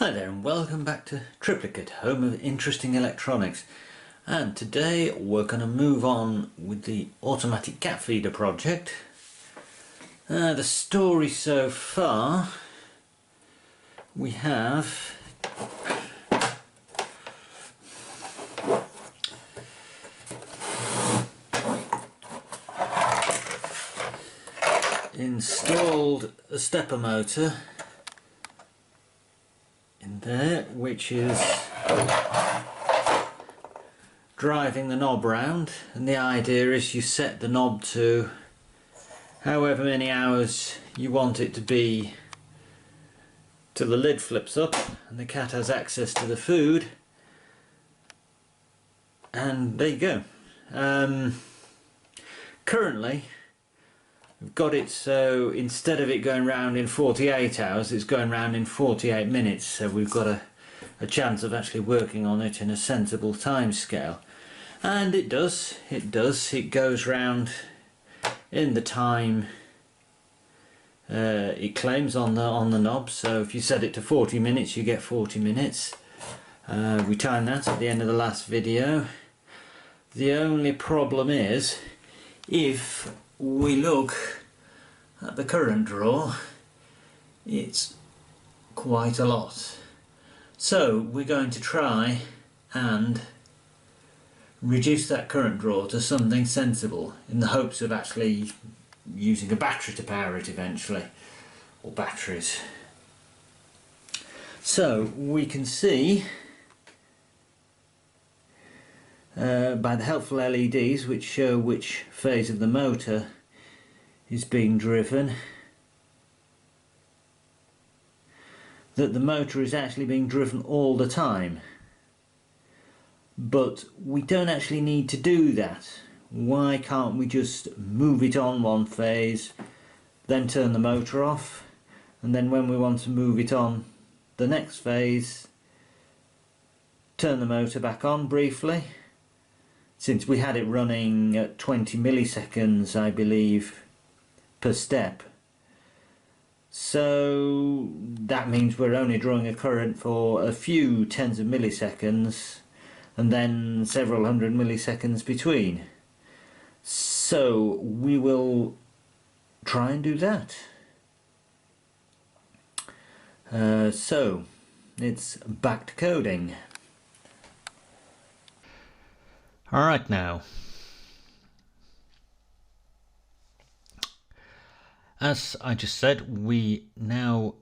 Hi there and welcome back to Triplicate, home of interesting electronics. And today we're going to move on with the automatic cat feeder project. The story so far, we have installed a stepper motor in there, which is driving the knob round, and the idea is you set the knob to however many hours you want it to be till the lid flips up and the cat has access to the food, and there you go. Currently we've got it so instead of it going round in 48 hours, it's going round in 48 minutes, so we've got a chance of actually working on it in a sensible time scale. And it does, it goes round in the time it claims on the knob. So if you set it to 40 minutes, you get 40 minutes. We timed that at the end of the last video. The only problem is, if we look at the current draw, it's quite a lot. So we're going to try and reduce that current draw to something sensible in the hopes of actually using a battery to power it eventually, or batteries. So we can see by the helpful LEDs which show which phase of the motor is being driven that the motor is actually being driven all the time. But we don't actually need to do that. Why can't we just move it on one phase, then turn the motor off, and then when we want to move it on the next phase, turn the motor back on briefly? Since we had it running at 20 milliseconds, I believe, per step. So that means we're only drawing a current for a few tens of milliseconds and then several hundred milliseconds between. So we will try and do that. So it's back to coding. Alright now, as I just said, we now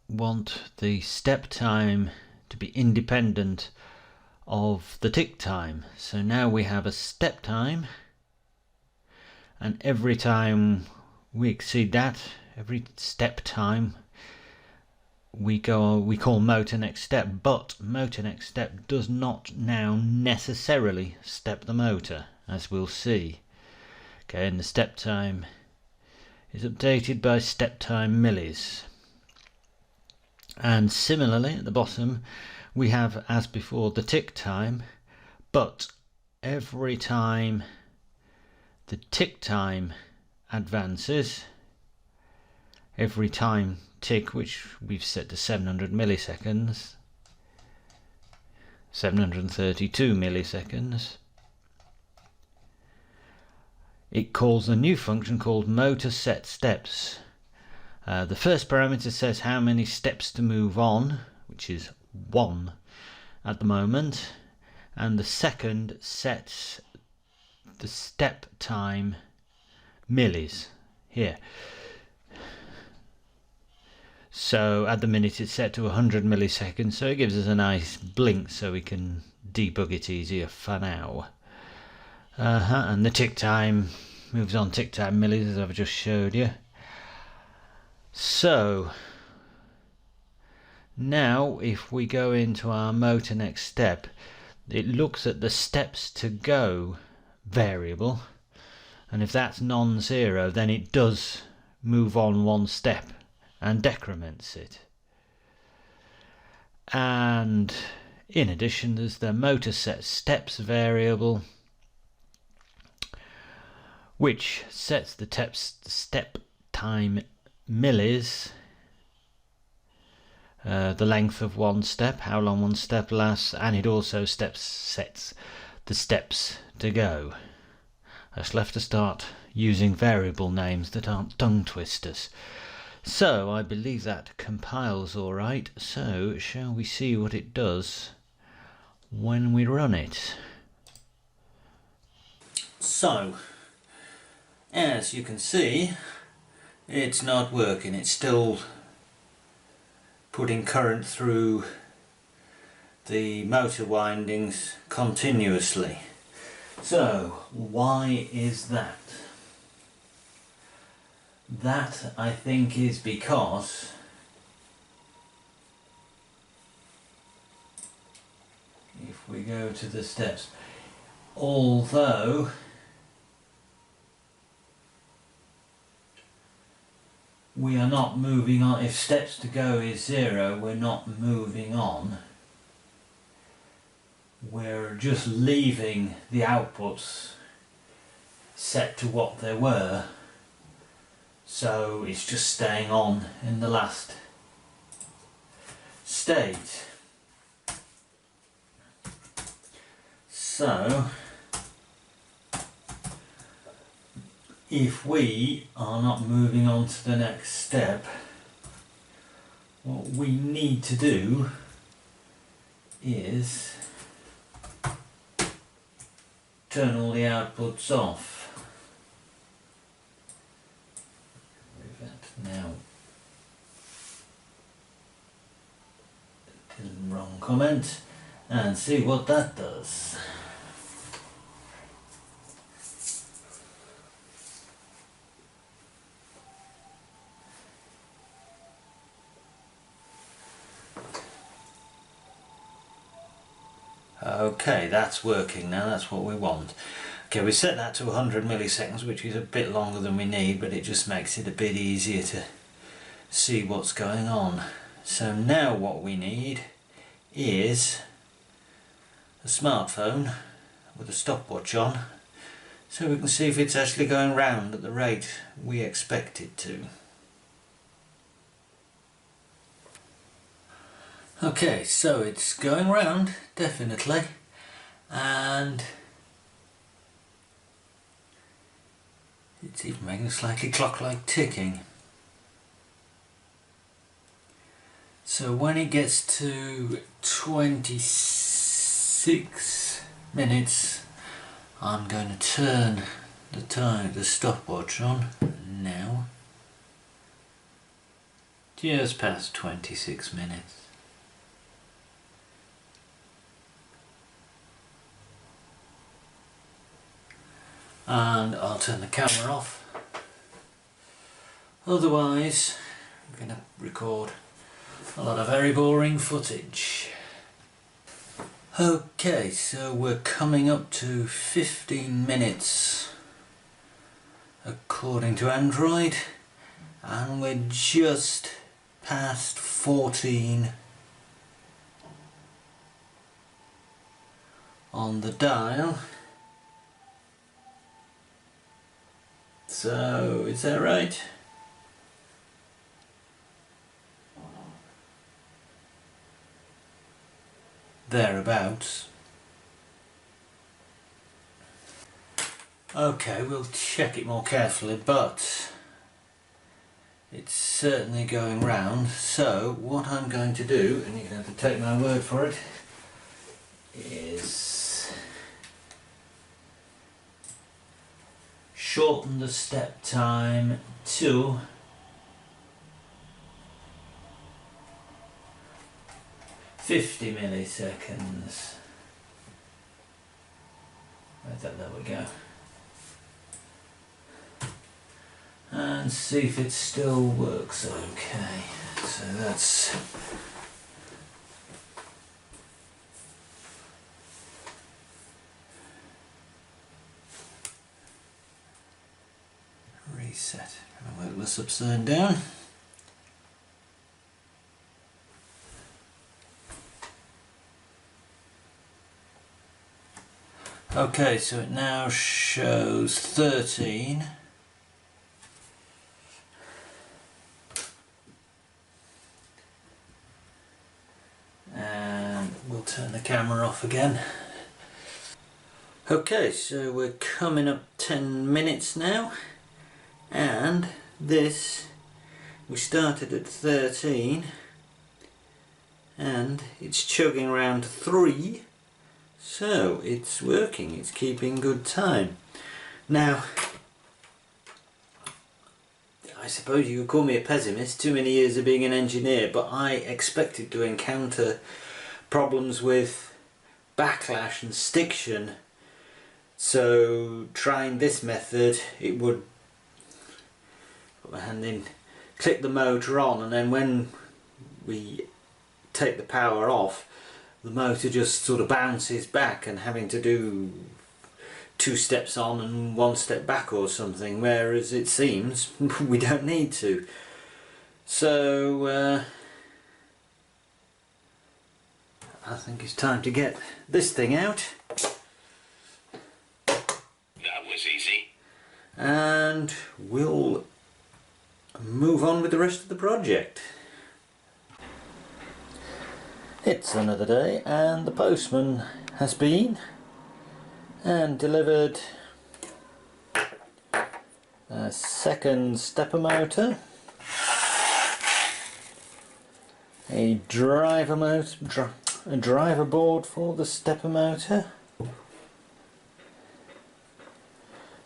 want the step time to be independent of the tick time. So now we have a step time, and every time we exceed that, every step time, we call motor next step. But motor next step does not now necessarily step the motor, as we'll see. Okay, and the step time is updated by step time millis. And similarly at the bottom we have, as before, the tick time, but every time the tick time advances, every time tick, which we've set to 700 milliseconds, 732 milliseconds, it calls a new function called motor set steps. The first parameter says how many steps to move on, which is 1 at the moment, and the second sets the step time millis here. So at the minute it's set to 100 milliseconds, so it gives us a nice blink so we can debug it easier for now. And the tick time moves on tick time millis, as I've just showed you. So now if we go into our motor next step, it looks at the steps to go variable, and if that's non-zero, then it does move on one step and decrements it. And in addition, there's the motor set steps variable, which sets the step time millis the length of one step, how long one step lasts, and it also sets the steps to go. I shall have to start using variable names that aren't tongue twisters. So I believe that compiles alright, so shall we see what it does when we run it? So, as you can see, it's not working. It's still putting current through the motor windings continuously. So, why is that? That, I think, is because if we go to the steps, although we are not moving on, if steps to go is 0, we're not moving on. We're just leaving the outputs set to what they were. So it's just staying on in the last state. So if we are not moving on to the next step, what we need to do is turn all the outputs off. Now, wrong comment, and see what that does. Okay, that's working now, that's what we want. Okay, we set that to 100 milliseconds, which is a bit longer than we need, but it just makes it a bit easier to see what's going on. So now what we need is a smartphone with a stopwatch on, so we can see if it's actually going round at the rate we expect it to. Okay, so it's going round, definitely, and it's even making a slightly clock-like ticking. So when it gets to 26 minutes, I'm going to turn the stopwatch on now. Just past 26 minutes. And I'll turn the camera off, otherwise I'm going to record a lot of very boring footage. Okay, so we're coming up to 15 minutes according to Android, and we're just past 14 on the dial. So, is that right? Thereabouts. Okay, we'll check it more carefully, but it's certainly going round. So, what I'm going to do, and you're going to have to take my word for it, is shorten the step time to 50 milliseconds. There we go. And see if it still works okay. So that's reset. I'll work this upside down. Okay, so it now shows 13. turn the camera off again. Okay, so we're coming up 10 minutes now, and this, we started at 13 and it's chugging around 3, so it's working, it's keeping good time. Now, I suppose you could call me a pessimist, too many years of being an engineer, but I expected to encounter problems with backlash and stiction. So trying this method, it would put my hand in, click the motor on, and then when we take the power off, the motor just sort of bounces back, and having to do 2 steps on and 1 step back or something, whereas it seems we don't need to. So I think it's time to get this thing out. Easy. And we'll move on with the rest of the project. It's another day, and the postman has been and delivered a second stepper motor, a driver board for the stepper motor.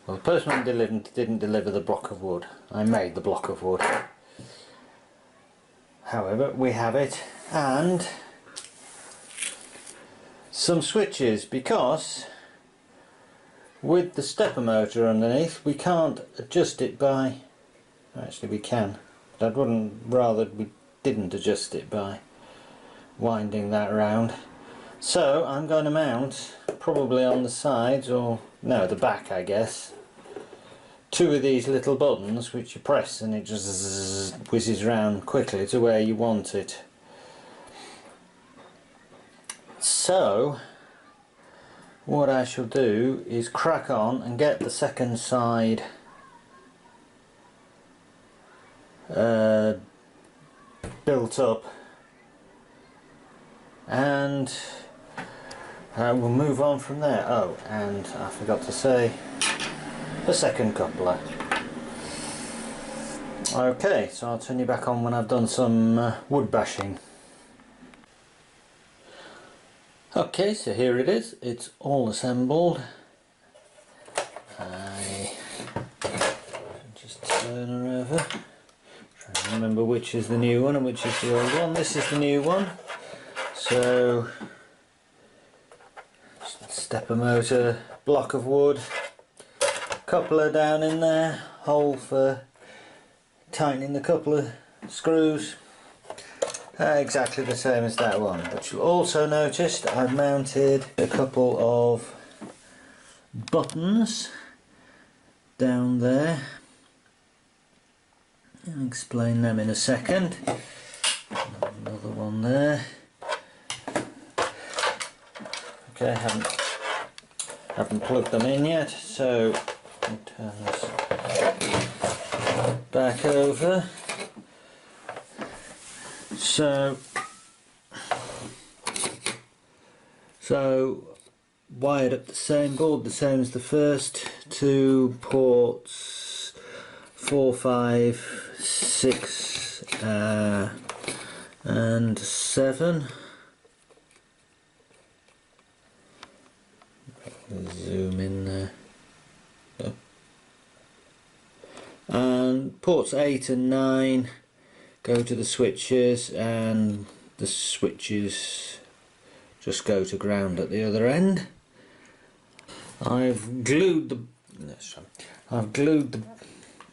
Well, the postman didn't deliver the block of wood. I made the block of wood. However, we have it, and some switches, because with the stepper motor underneath we can't adjust it by, actually we can, but I'd rather we didn't adjust it by winding that round. So I'm going to mount, probably on the sides, or no, the back I guess, 2 of these little buttons which you press and it just whizzes round quickly to where you want it. So what I shall do is crack on and get the second side built up, and we'll move on from there. Oh, and I forgot to say, a second coupler. Okay, so I'll turn you back on when I've done some wood bashing. Okay, so here it is, it's all assembled. I just turn her over, try and remember which is the new one and which is the old one. This is the new one, so stepper motor, block of wood, coupler down in there, hole for tightening the coupler screws. Exactly the same as that one, but you'll also notice I've mounted a couple of buttons down there. I'll explain them in a second. Another one there. Okay, haven't plugged them in yet, so I'll turn this back over. So wired up the same board, the same as the first, 2 ports 4, 5, 6 and 7. Zoom in there. Oh. And ports 8 and 9 go to the switches, and the switches just go to ground at the other end. I've glued the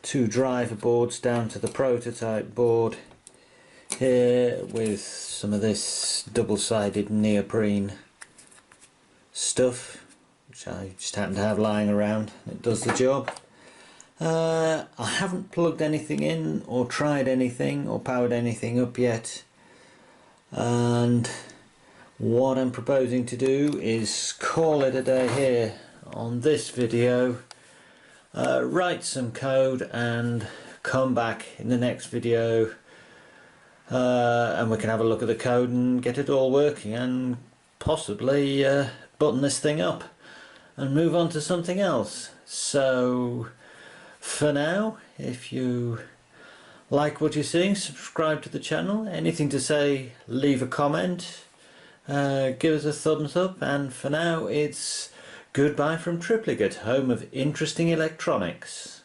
2 driver boards down to the prototype board here with some of this double-sided neoprene stuff, which I just happen to have lying around. It does the job. I haven't plugged anything in or tried anything or powered anything up yet, and what I'm proposing to do is call it a day here on this video, write some code and come back in the next video, and we can have a look at the code and get it all working and possibly button this thing up and move on to something else. So for now, if you like what you're seeing, subscribe to the channel. Anything to say, leave a comment, give us a thumbs up, and for now it's goodbye from Triplicate, home of interesting electronics.